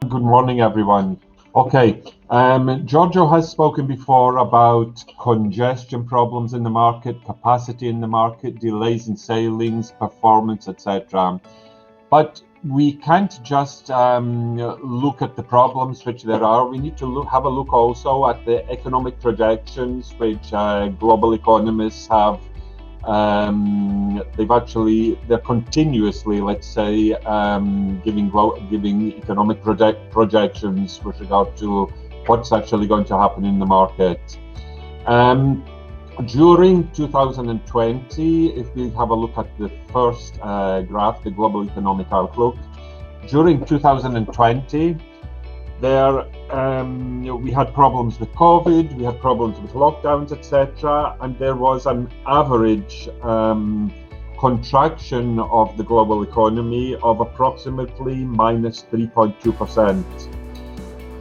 Good morning, everyone. Okay, Giorgio has spoken before about congestion problems in the market, capacity in the market, delays in sailings, performance, etc. But we can't just look at the problems which there are. We need to have a look also at the economic projections which global economists have. They're continuously, let's say, giving economic projections with regard to what's actually going to happen in the market. During 2020, if we have a look at the first graph, the global economic outlook, during 2020, we had problems with COVID, we had problems with lockdowns, etc., and there was an average contraction of the global economy of approximately minus 3.2%.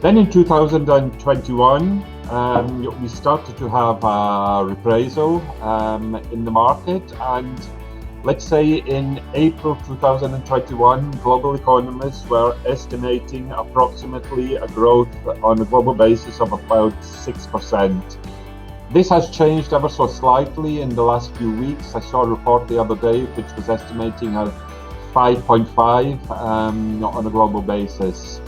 Then in 2021, we started to have a reprisal in the market, and let's say in April 2021, global economists were estimating approximately a growth on a global basis of about 6%. This has changed ever so slightly in the last few weeks. I saw a report the other day which was estimating a 5.5 on a global basis.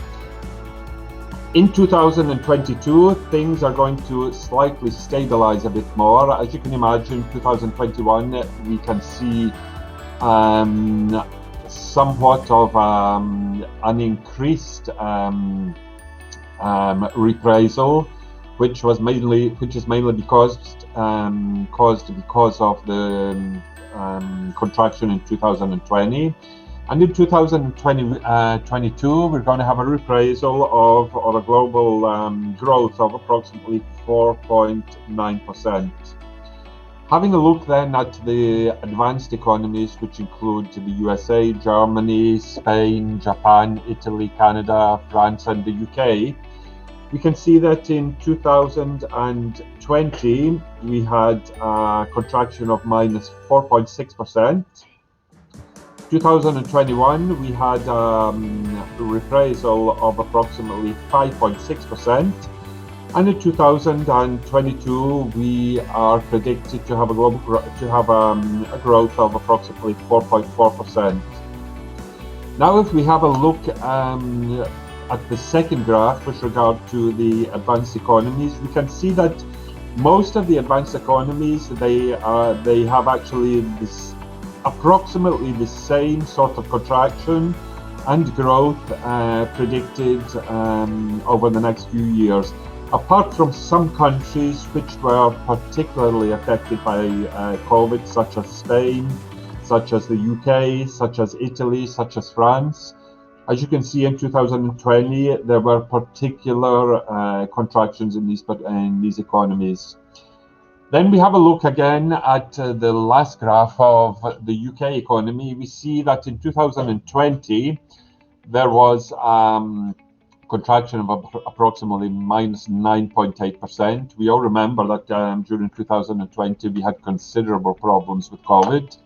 In 2022, things are going to slightly stabilize a bit more. As you can imagine, 2021, we can see somewhat of an increased reprisal, which is mainly caused because of the contraction in 2020. And in 2022, we're going to have a reprisal or a global growth of approximately 4.9%. Having a look then at the advanced economies, which include the USA, Germany, Spain, Japan, Italy, Canada, France, and the UK, we can see that in 2020, we had a contraction of minus 4.6%. 2021, we had a reprisal of approximately 5.6%, and in 2022, we are predicted to have a growth of approximately 4.4%. Now, if we have a look at the second graph with regard to the advanced economies, we can see that most of the advanced economies they have actually this approximately the same sort of contraction and growth predicted over the next few years, apart from some countries which were particularly affected by COVID, such as Spain, such as the UK, such as Italy, such as France. As you can see, in 2020, there were particular contractions in these economies. Then we have a look again at the last graph of the UK economy. We see that in 2020, there was contraction of approximately minus 9.8%. We all remember that during 2020, we had considerable problems with COVID.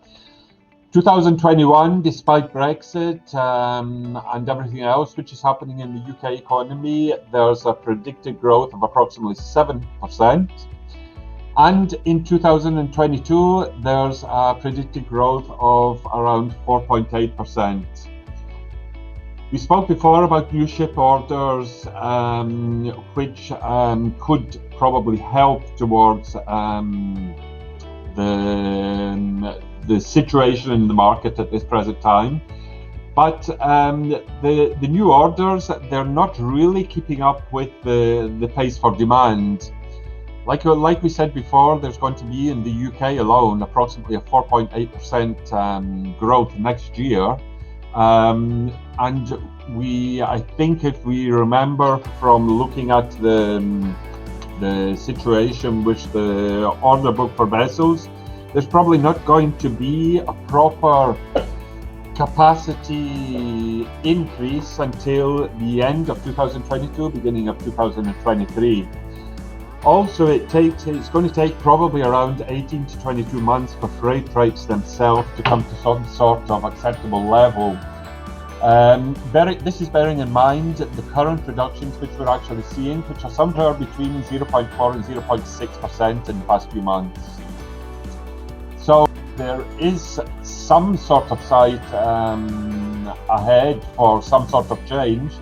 2021, despite Brexit and everything else which is happening in the UK economy, there's a predicted growth of approximately 7%. And in 2022, there's a predicted growth of around 4.8%. We spoke before about new ship orders, which could probably help towards the situation in the market at this present time. But the new orders, they're not really keeping up with the pace for demand. Like we said before, there's going to be in the UK alone approximately a 4.8% growth next year. And I think if we remember from looking at the situation with the order book for vessels, there's probably not going to be a proper capacity increase until the end of 2022, beginning of 2023. Also, it's going to take probably around 18 to 22 months for freight rates themselves to come to some sort of acceptable level. This is bearing in mind the current reductions which we're actually seeing, which are somewhere between 0.4 and 0.6% in the past few months. So there is some sort of sight ahead for some sort of change,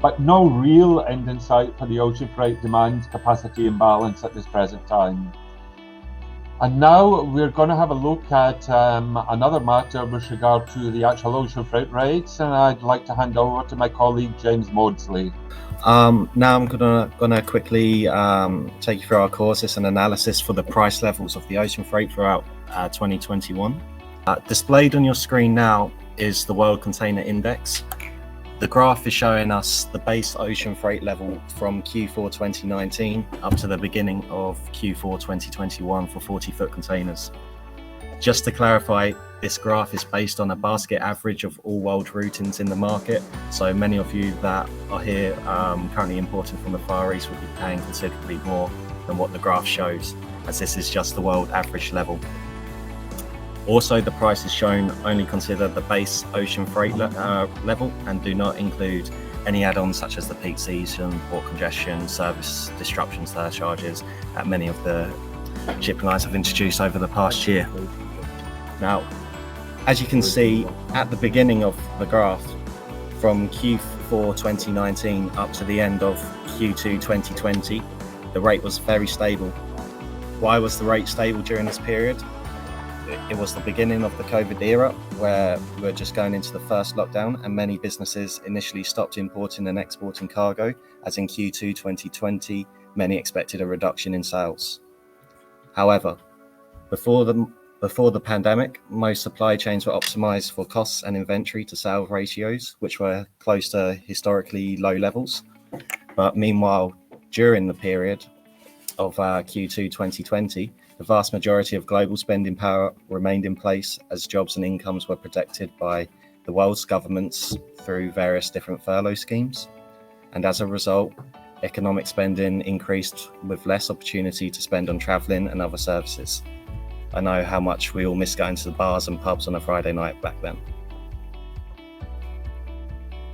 but no real end in sight for the ocean freight demand capacity imbalance at this present time. And now we're going to have a look at another matter with regard to the actual ocean freight rates, and I'd like to hand over to my colleague James Maudsley. Now I'm gonna quickly take you through our courses and analysis for the price levels of the ocean freight throughout 2021. Displayed on your screen now is the World Container Index. The graph is showing us the base ocean freight level from Q4 2019 up to the beginning of Q4 2021 for 40-foot containers. Just to clarify, this graph is based on a basket average of all world routings in the market. So many of you that are here currently importing from the Far East will be paying considerably more than what the graph shows, as this is just the world average level. Also, the prices shown only consider the base ocean freight level and do not include any add-ons such as the peak season, port congestion, service disruption surcharges that many of the shipping lines have introduced over the past year. Now, as you can see at the beginning of the graph, from Q4 2019 up to the end of Q2 2020, the rate was very stable. Why was the rate stable during this period? It was the beginning of the COVID era, where we were just going into the first lockdown, and many businesses initially stopped importing and exporting cargo, as in Q2 2020, many expected a reduction in sales. However, before the pandemic, most supply chains were optimized for costs and inventory to sales ratios, which were close to historically low levels. But meanwhile, during the period of Q2 2020, the vast majority of global spending power remained in place as jobs and incomes were protected by the world's governments through various different furlough schemes. And as a result, economic spending increased with less opportunity to spend on traveling and other services. I know how much we all miss going to the bars and pubs on a Friday night back then.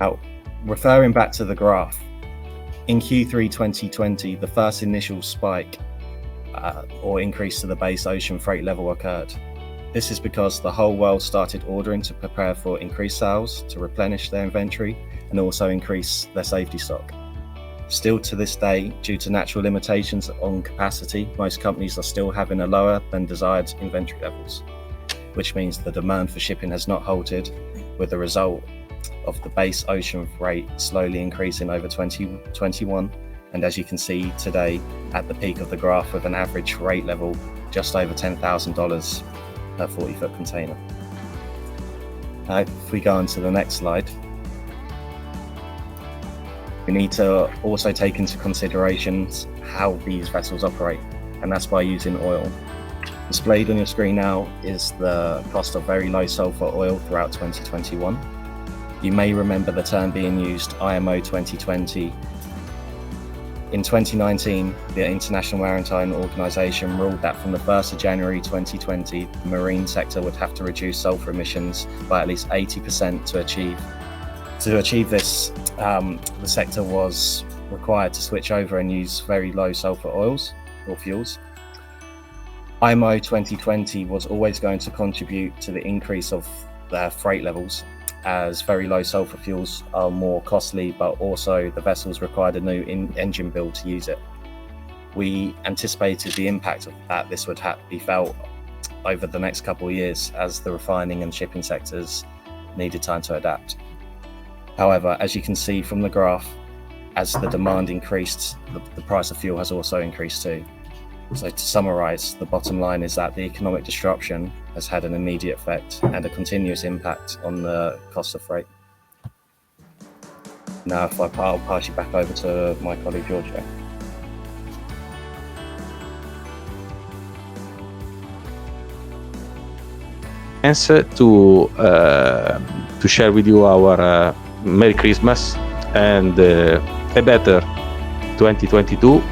Now, referring back to the graph, in Q3 2020, the first initial spike or increase to the base ocean freight level occurred. This is because the whole world started ordering to prepare for increased sales, to replenish their inventory, and also increase their safety stock. Still to this day, due to natural limitations on capacity, most companies are still having a lower than desired inventory levels, which means the demand for shipping has not halted, with the result of the base ocean freight slowly increasing over 2021. And as you can see today, at the peak of the graph with an average rate level just over $10,000 per 40-foot container. If we go on to the next slide, we need to also take into consideration how these vessels operate, and that's by using oil. Displayed on your screen now is the cost of very low sulfur oil throughout 2021. You may remember the term being used, IMO 2020. In 2019, the International Maritime Organization ruled that from the 1st of January 2020, the marine sector would have to reduce sulfur emissions by at least 80% to achieve. To achieve this, the sector was required to switch over and use very low sulfur oils or fuels. IMO 2020 was always going to contribute to the increase of their freight levels, as very low sulfur fuels are more costly, but also the vessels required a new engine build to use it. We anticipated the impact of that this would be felt over the next couple of years, as the refining and shipping sectors needed time to adapt. However, as you can see from the graph, as the demand increased, the price of fuel has also increased too. So to summarize, the bottom line is that the economic disruption has had an immediate effect and a continuous impact on the cost of freight. Now, I'll pass you back over to my colleague Giorgio. To share with you our Merry Christmas and a better 2022